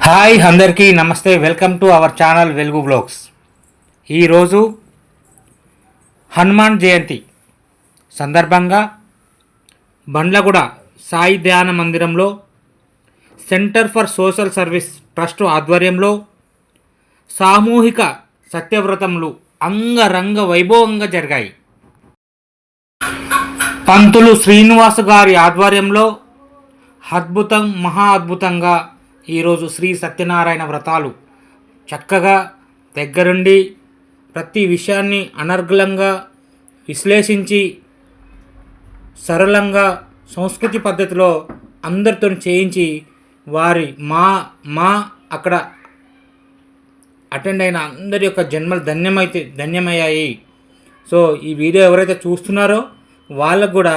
Hi అందరికీ నమస్తే. Welcome to our channel వెలుగు బ్లాగ్స్. ఈరోజు హనుమాన్ జయంతి సందర్భంగా బండ్లగూడ సాయి ధ్యాన మందిరంలో centre for social service trust ఆధ్వర్యంలో సామూహిక సత్యవ్రతములు అంగరంగ వైభవంగా జరిగాయి. పంతులు శ్రీనివాస్ గారి ఆధ్వర్యంలో మహా అద్భుతంగా ఈరోజు శ్రీ సత్యనారాయణ వ్రతాలు చక్కగా దగ్గరుండి ప్రతి విషయాన్ని అనర్గళంగా విశ్లేషించి సరళంగా సంస్కృతి పద్ధతిలో అందరితో చేయించి వారి మా అక్కడ అటెండ్ అయిన అందరి యొక్క జన్మలు ధన్యమయ్యాయి. సో ఈ వీడియో ఎవరైతే చూస్తున్నారో వాళ్ళకు కూడా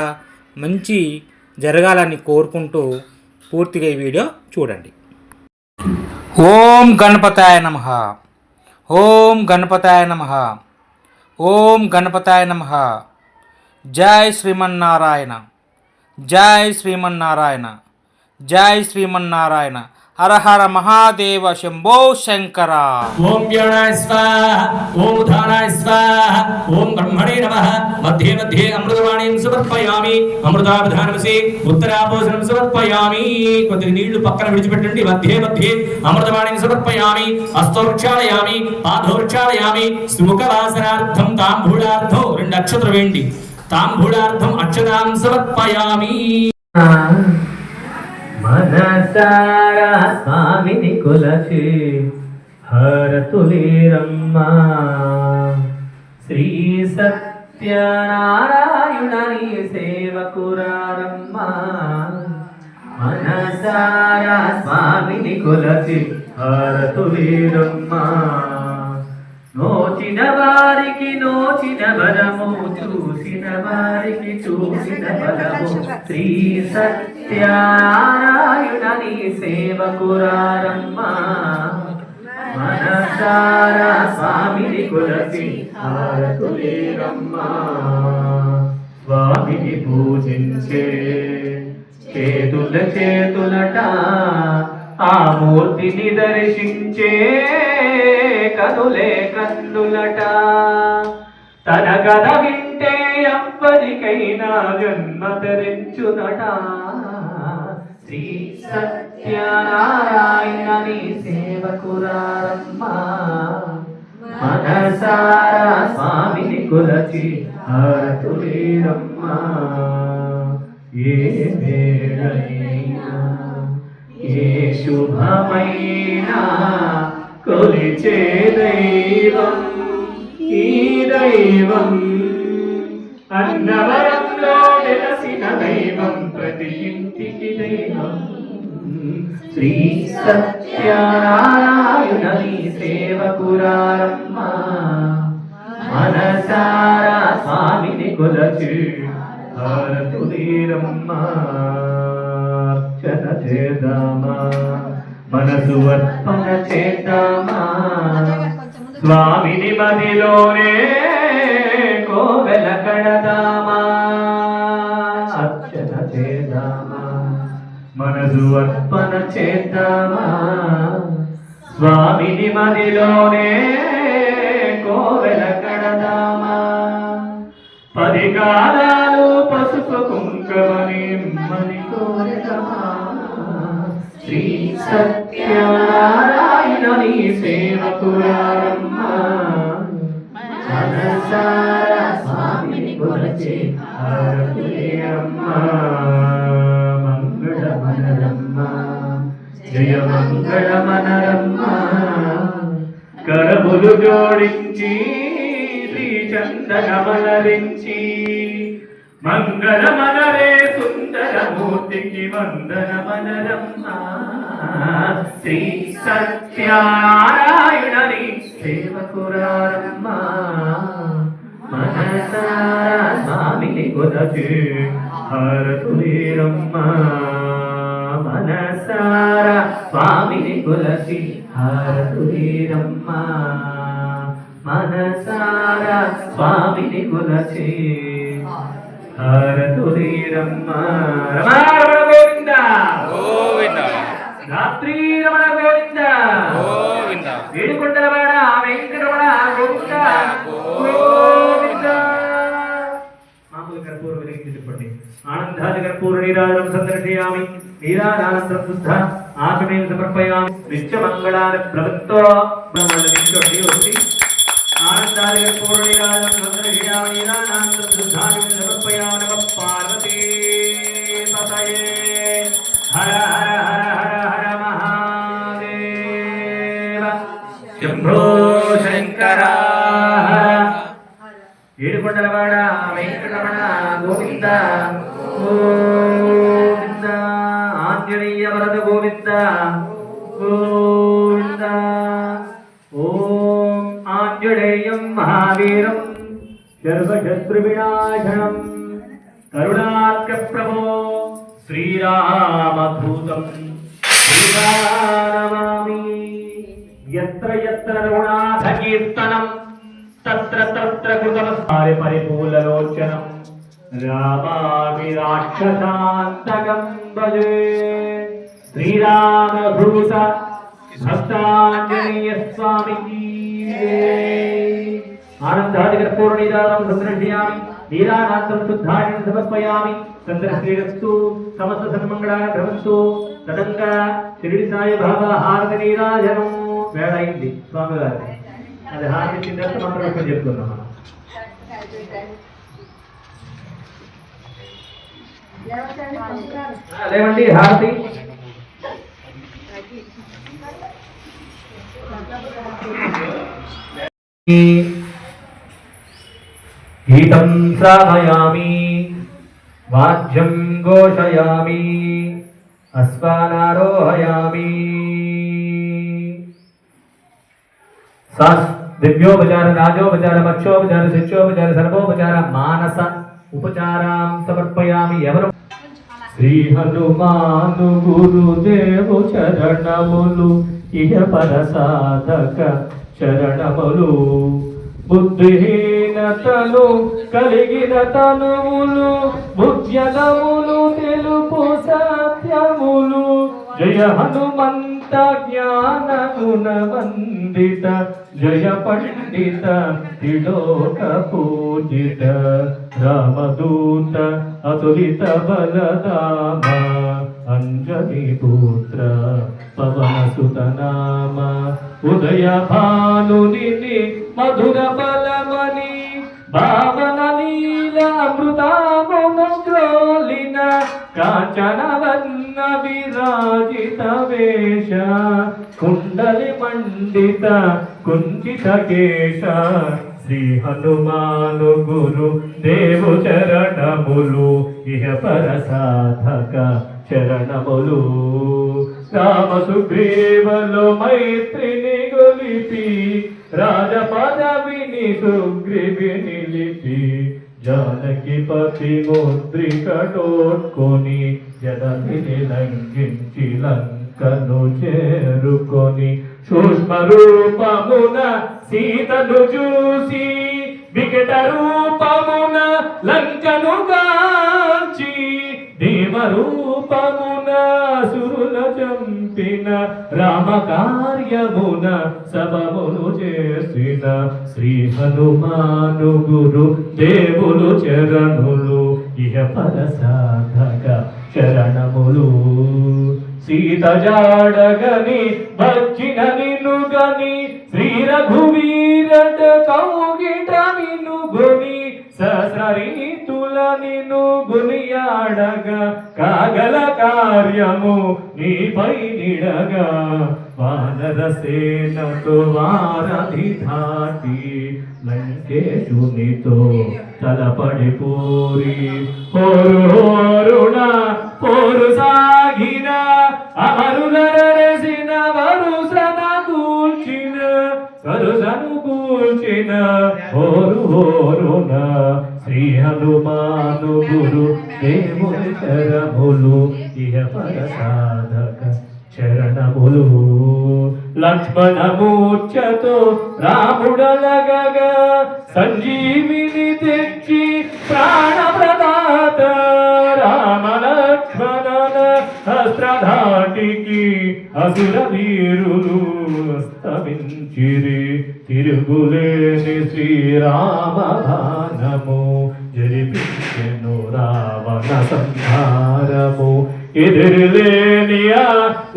మంచి జరగాలని కోరుకుంటూ పూర్తిగా ఈ వీడియో చూడండి. ఓం గణపతాయ నమః. ఓం గణపతాయ నమః. ఓం గణపతాయ నమః. జై శ్రీమన్నారాయణ. జై శ్రీమన్నారాయణ. జై శ్రీమన్నారాయణ. హర హర మహాదేవ శంభో శంకర. ఓం వ్యాణాయ స్వాహ. ఓం ఉదానాయ స్వాహ. ఓం బ్రహ్మణే నమః. మధ్యే మధ్యే అమృతవాణీం సమర్పయామి. అమృతాభిధానమసి ఉత్తరాభోజనం సమర్పయామి. కొద్దిగా నీళ్లు పక్కన విడిచిపెట్టండి. మధ్యే మధ్యే అమృతవాణీం సమర్పయామి. హస్తోక్షాళయామి. పాదోక్షాళయామి. సుముఖవాసనార్థం తాంబూలార్థం 2 అక్షతలు వేయండి. తాంబూలార్థం అక్షతాం సమర్పయామి. మనసారా స్వామిని కొలచి హరతులేరమ్మా. శ్రీ సత్యనారాయణని సేవకురారమ్మా. మనసారా స్వామిని కొలచి హరతులేరమ్మా. నోచిన వారికి నోచిన బలము, చూసిన వారికి చూసిన బలము. శ్రీ సత్యనారాయణని సేవకురారమ్మా. మనసారా స్వామిని కొలచి హారతులేరమ్మా. స్వామిని పూజించే చేతులట, ఆ మూర్తిని దర్శించే కనులే కన్నులట. తన కథ వింటే ఎవ్వరికైనా జన్మ ధరించునట. శ్రీ సత్యనారాయణని సేవకురారమ్మా. మనసారా స్వామిని కొలచి హారతులేరమ్మా. ఏ వేళైనా ఏ శుభమైనా కొలిచే దైవం ఈ దైవం. అన్నవరంలో వెలసిన దైవం, ప్రతి ఇంటికి దైవం. శ్రీ సత్యనారాయణని సేవకురారమ్మా. మనసారా స్వామిని కొలచి హారతులేరమ్మా. అర్చన చేద్దామా, మనసు అర్పణ చేద్దామా. స్వామిని మదిలోనే కోవెల కడదామా. అర్చన చేద్దామా, మనసు అర్పణ చేద్దామా. స్వామిని మదిలోనే కోవెల కడదామా. 10 కాలాలు పసుపు కుంకుమని మని కోరదమా. శ్రీ సత్యనారాయణని సేవకురారమ్మా. మనసారా స్వామిని కొలచి హారతులేరమ్మా. మంగళమనరమ్మా, జయ మంగళమనరమ్మా. కరములు జోడించి చందనమలరించి మంగళమనరే సుందరమూర్తికి వందనమనరమ్మా. శ్రీ సత్యనారాయణని సేవకురారమ్మా. మనసారా స్వామిని కొలచి హారతులేరమ్మా. మనసారా స్వామిని కొలచి హారతులేరమ్మా. మనసారా స్వామిని కొలచి హారతులేరమ్మా. రమణ గోవింద గోవింద. రాత్రి రమణ గోవింద ఏడుకొండలవాడ వెంకటరమణ గోవింద గోవింద. మామూలు కర్పూర వెలిగించి చెప్పండి. ఆనందాది కర్పూర నీరాజనం సందర్శయామి. నీరాజానంతరం శుద్ధ ఆచమేన సమర్పయామి. నిత్యమంగళాని ప్రవృత్తో బ్రహ్మణి వచ్చి ఆనందాది కర్పూర నీరాజనం సందర్శయామి. నీరాజానంతరం శుద్ధాచమేన సమర్పయామి. నమః పార్వతీ పతయే. హర హర హర హర హర మహాదేవ శంభో శంకర. ఏడుకొండలవాడ వెంకటరమణ గోవింద గోవింద. ఆంజనేయ వరద గోవింద గోవింద. ఓం ఆంజనేయం మహావీరం సర్వశత్రు వినాశనం కరుణార్క ప్రభో శ్రీరామధూతం శ్రీరామనమామి. యత్ర యత్ర రఘునాథ కీర్తనం తత్ర తత్ర కృతమస్కార పరిపూలలోచనం రామామి రాక్షసాంతకం భజే. శ్రీరామధూత భక్తాంజనేయ స్వామికి ఆనందాది కర్పూర నీరాజనం సందర్శయామి. నీరాజానంతరం శుద్ధాచమేన సమర్పయామి. సందర్శయస్తు సమస్త సన్మంగళాని భవంతు. తదంగా షిరిడి సాయి బాబా హారతి నీరాజనం. వేళ అయింది స్వామి గారి. అది హారతి ఇచ్చిన తర్వాత మంత్రం చెప్తున్నాం మనం. లేవండి హారతి. గీతం శ్రావయామి. వాద్యం ఘోషయామి. అశ్వానారోహయామి. దివ్యోపచార రాజోపచార మక్షోపచార శిక్షోపచార సర్వోపచార మానస ఉపచారాం సమర్పయామి. ఎవరు? శ్రీ హనుమాను గురుదేవు చరణములు ఇహ పర సాధక చరణములు. బుద్ధిహీనతలు కలిగిన తనువులు బుద్ధ్యలములు తెలుపు సత్యములు. జయ హనుమంత జ్ఞాన గుణ వందిత జయ పండిత త్రిలోక పూజిత. రామదూత అతులిత బలదామ అంజనీ పుత్ర పవన సుత నామ. ఉదయ భానుని మధుర బలమణి భావన లీల అమృతాముద్రోలిన కాంచన వర్ణ విరాజిత వేష కుండలి మండిత కుంచిత కేశ. శ్రీ హనుమాను గురు దేవు చరణములు ఇహ పర సాధక చరణములు. రామ సుగ్రీవలో మైత్రిని గొలిపి రాజ పదవిని సుగ్రీవి నిలిపి. జానకి పతి ముద్రిక టోట్కొని జనమిని లంఘించి లంకను చేరుకొని. సూక్ష్మ రూపమున సీతను చూసి వికట రూపమున లంకను గాంచి. దేవ రూపమున సురుల చంపిన రామ కార్యమున సబమును చేసిన. శ్రీ హనుమాను గురు దేవులు చరణులు ఇహ పర సాధక చరణములు. సీత జాడగని వచ్చిన నిన్ను గని శ్రీ రఘువీరట కౌగిట నిన్ను గొని. సహస్రరీతుల నిన్ను గునియాడగా కాగల కార్యము నీపై నిడగా. వానర సేనతో వారధి ధాటి లంకేశునితో తలపడి పోరి. హోరు హోరుణ పోరు సాగిన అమరులరసిన వరుసన కూల్చిన వరుసను కూల్చిన. హోరు హోరుణ శ్రీ హనుమాను గురు దేవుని చరములు ఇహ పర సాధక చరణములు. లక్ష్మణమూర్ఛతో రాముడలగగా సంజీవిని తెచ్చి ప్రాణప్రదాత. రామ లక్ష్మణన హస్త్రధాటికి అసుర వీరులు స్తమించిరి తిరుగులేని శ్రీరామ బాణము జరిపించెను రావణ సంహారము ఎదురులేని ఆ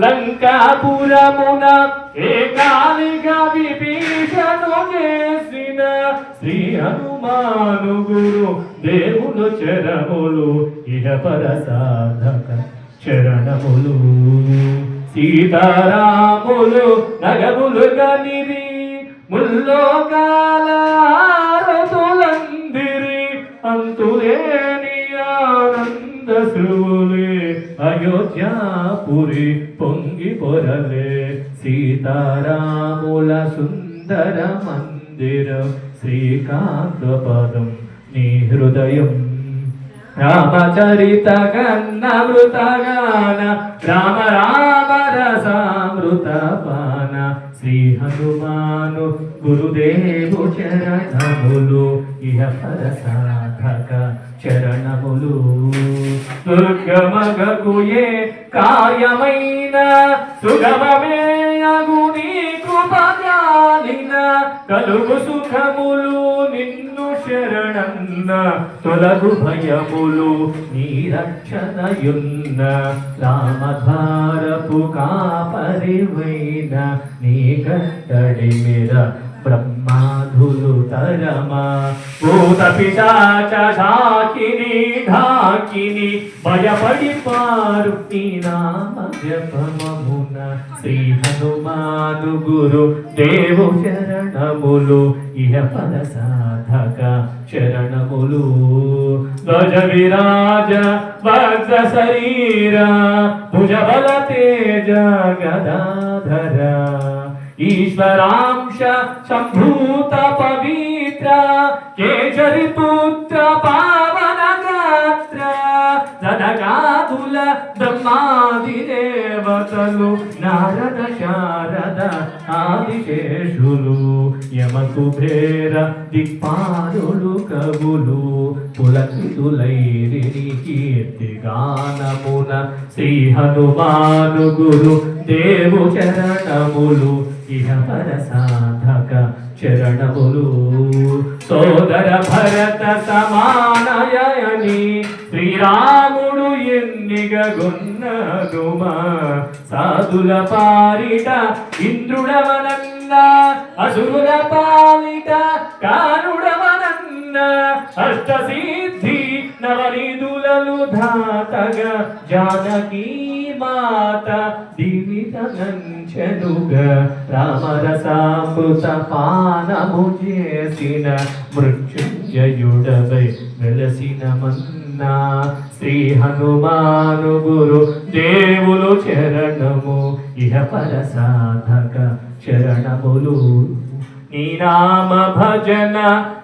లంకాపురమున ఏకాలిగా విభీషణు చేసిన శ్రీ హనుమాను గురు దేవులు చరములు ఇహ పర సాధక చరణములు సీతారాములు నగములు గనిరి ముల్లోకాల ఆరతులందిరి అంతులేని ఆనంద శ్రువులే అయోధ్యాపురి పొంగి పొరలే సీతారాముల సుందర మందిరం శ్రీకాంతపదం నీ హృదయం రామచరిత గన్నమృతగాన రామ రామ రసామృత పాన శ్రీ హనుమాను గురుదేవు చరణములు ఇహ పర సాధక చరణములు దుర్గమగగుయే కార్యమైన సుగమమే అగుని కృపజాలిన కలుగు సుఖములు నిన్ను శరణన్న తొలగు భయములు నీ రక్షణయున్న రామధారపు కాపరివైన నీ కట్టడి మిర బ్రహ్మాధులు తరమా భూత పిశాచ ఢాకిని ఢాకిని భయపడి పారు నీ నామ జపమమున శ్రీ హనుమాను గురు దేవు చరణములు ఇహ పర సాధక చరణములు ధ్వజ విరాజ వజ్ర శరీర భుజబల తేజ గదాధర ఈశ్వరాంశ సంభూత పవిత్ర కేసరి పుత్ర పావన గాత్ర జనగాదుల బ్రహ్మాది దేవతలు నారద శారద ఆదిశేషులు యమ కుబేర దిక్పాలులు కవులు పులకితులైరి కీర్తి గానమున శ్రీ హనుమాను గురు దేవు చరణములు ఇహ పర సాధక చరణములు సోదర భరత సమానయని శ్రీరాముడు ఎన్నిగొన్నగుమా సాధుల పారిట ఇంద్రుడవనన్న అసురుల పాలిట కానుడవనన్న అష్టసిద్ధి నవనిధులను ధాతగా జానకీ మాత దివితనంచెనుగా రామరసామృత పానము చేసిన మృత్యుంజయుడవై వెలసిన మన్నా శ్రీ హనుమాను గురు దేవులు చరణము ఇహ పర సాధక చరణములు నీ నామ భజన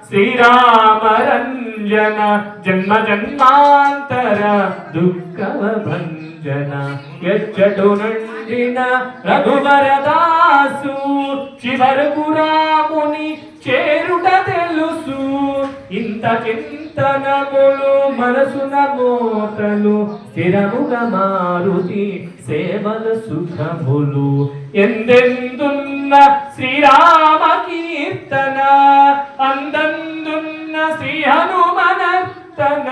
శ్రీరామ రంజన జన్మ జన్మాంతర దుఃఖవ భంజన ఎచ్చటు నుండిన రఘువరదాసు చివరకు రాముని చేరుట తెలుసు ఇంత చింతనములు మనసున మోతలు స్థిరముగా మారుతి సేవల సుఖములు ఎందెందున్న శ్రీరామ కీర్తన అందందున్న శ్రీ హనుమనర్తన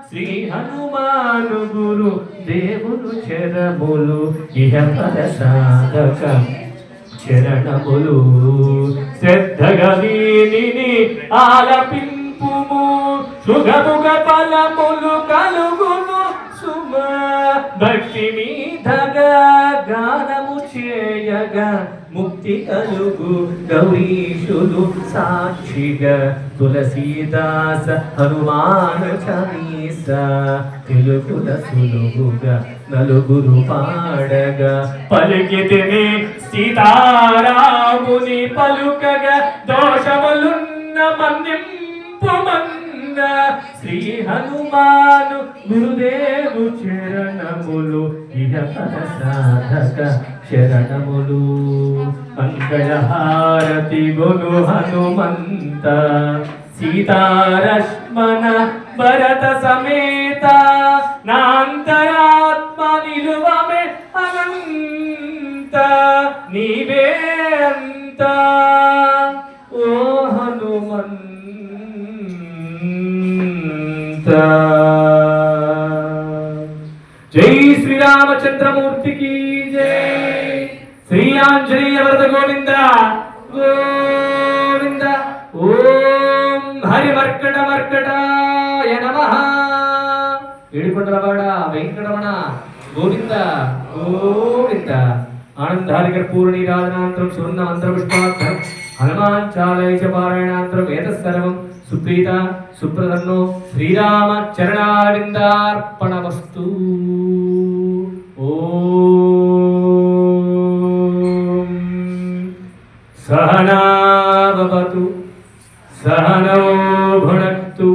శ్రీ హనుమాను గురు దేవులు చరములు ఇహ పర సాధక చరణములు శ్రద్ధగా దీనిని ఆలపింపుము సుగముగ ఫలములు కలుగును సుమ భక్తి మీదగా గానము చేయగా ముక్తి కలుగు గౌరీశులు సాక్షిగా తులసీదాస హనుమాన చాలీస తెలుగుల సులువుగా నలుగురు పాడగా పలికితిని సీతారాముని పలుకగా దోషములున్న మన్నింపుమన్న శ్రీ హనుమాను గురుదేవు చరణములు ఇహ పర సాధక శరణములు మంగళహారతి గురు హనుమంత సీతారశ్మన భరత సమేత నాంతరాత్మ నిలువమే అనంత నీవే అంత ఓ హనుమంత. జై శ్రీరామచంద్రమూర్తికి జై. శ్రీ ఆంజనేయ వరద గోవింద గోవింద. ఓం హరి మర్కట మర్కటాయ నమః. ఏడుకొండలవాడ వెంకటరమణ గోవింద గోవింద. ఆనందాలికర పూర్ణీరాజనాంతరం సువర్ణ మంత్రపుష్పార్థం హనుమాన్ చాలయ చ పారాయణాంతరం ఏతస్సర్వం సుప్రీత సుప్రసన్నో శ్రీరామ చరణారవిందార్పణమస్తు. ఓం సహనా భవతు సహనౌ భునక్తు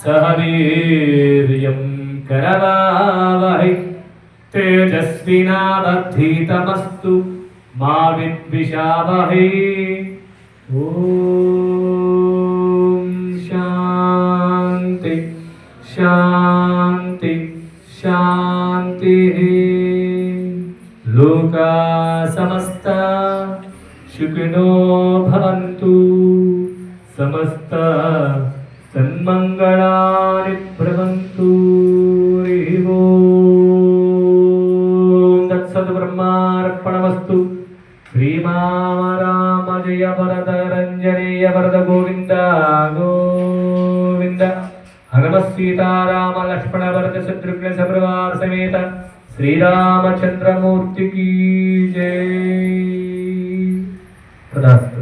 సహ వీర్యం కరవావహై తేజస్వినావధీతమస్తు మా విద్విషావహై. ఓం శాంతి శాంతి శాంతి. లోకా సమస్త సుఖినో భవంతు. సమస్త సన్మంగళాని భవంతు. తత్సత్ బ్రహ్మార్పణమస్తు. శ్రీరామ జయ వరద రంజనేయ వరద గోవింద గోవింద. హనుమ సీతారామ లక్ష్మణ వరద శత్రుఘ్న సపరివార సమేత శ్రీరామచంద్రమూర్తికి జై. తదాస్తు.